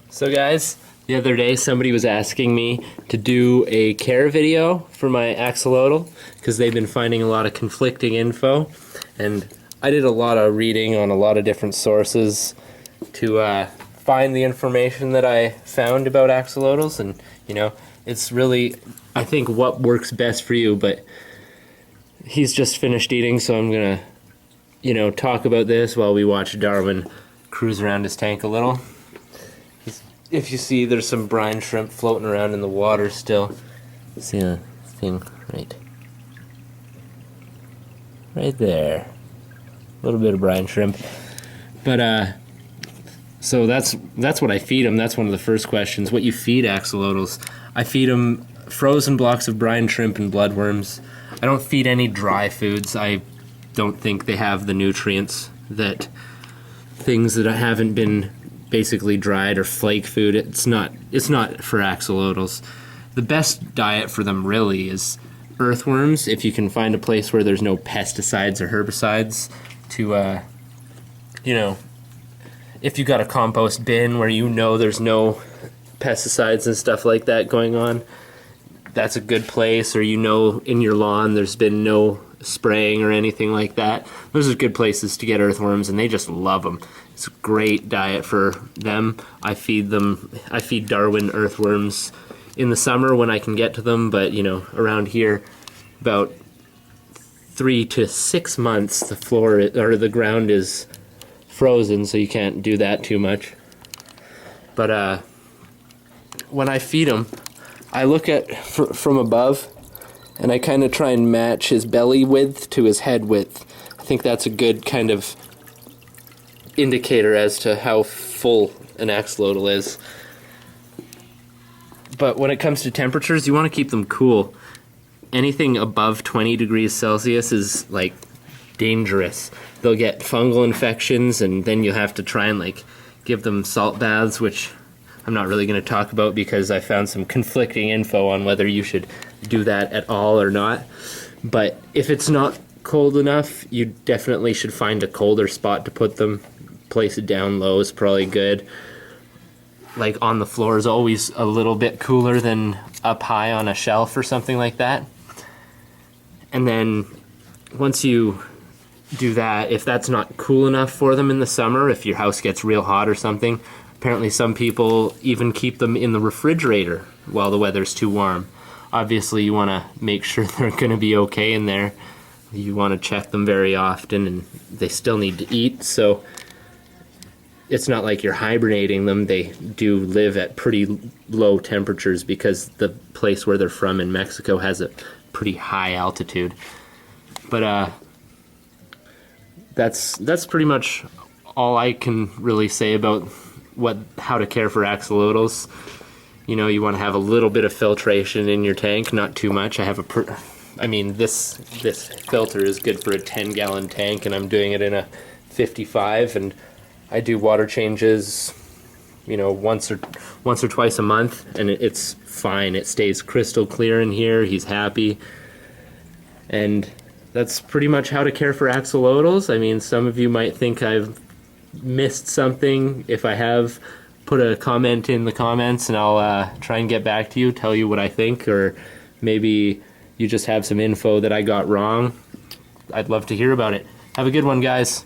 So guys, the other day somebody was asking me to do a care video for my axolotl because they've been finding a lot of conflicting info, and I did a lot of reading on a lot of different sources to find the information that I found about axolotls, and it's really, I think, what works best for you. But he's just finished eating, so I'm gonna talk about this while we watch Darwin cruise around his tank a little. If you see, there's some brine shrimp floating around in the water still. See the thing right there. A little bit of brine shrimp. But so that's what I feed them. That's one of the first questions. What you feed axolotls? I feed them frozen blocks of brine shrimp and bloodworms. I don't feed any dry foods. I don't think they have the nutrients that things that haven't been basically dried or flake food. It's not for axolotls. The best diet for them really is earthworms, if you can find a place where there's no pesticides or herbicides to if you got a compost bin where there's no pesticides and stuff like that going on, that's a good place. Or in your lawn there's been no spraying or anything like that. Those are good places to get earthworms, and they just love them. It's a great diet for them. I feed Darwin earthworms in the summer when I can get to them, but around here, about 3 to 6 months, the floor or the ground is frozen, so you can't do that too much. But when I feed them, I look at from above, and I kind of try and match his belly width to his head width. I think that's a good kind of indicator as to how full an axolotl is. But when it comes to temperatures, you want to keep them cool. Anything above 20 degrees Celsius is like dangerous. They'll get fungal infections, and then you'll have to try and give them salt baths, which I'm not really going to talk about because I found some conflicting info on whether you should do that at all or not. But if it's not cold enough, you definitely should find a colder spot to put them. Place it down low is probably good. Like on the floor is always a little bit cooler than up high on a shelf or something like that. And then once you do that, if that's not cool enough for them in the summer, if your house gets real hot or something, apparently some people even keep them in the refrigerator while the weather's too warm. Obviously you want to make sure they're going to be okay in there. You want to check them very often, and they still need to eat, so it's not like you're hibernating them. They do live at pretty low temperatures because the place where they're from in Mexico has a pretty high altitude. But that's pretty much all I can really say about how to care for axolotls. You want to have a little bit of filtration in your tank, not too much. I have this filter is good for a 10-gallon tank, and I'm doing it in a 55, and I do water changes, once or twice a month, and it's fine. It stays crystal clear in here. He's happy. And that's pretty much how to care for axolotls. Some of you might think I've missed something. If I have, put a comment in the comments, and I'll try and get back to you, tell you what I think, or maybe you just have some info that I got wrong. I'd love to hear about it. Have a good one, guys.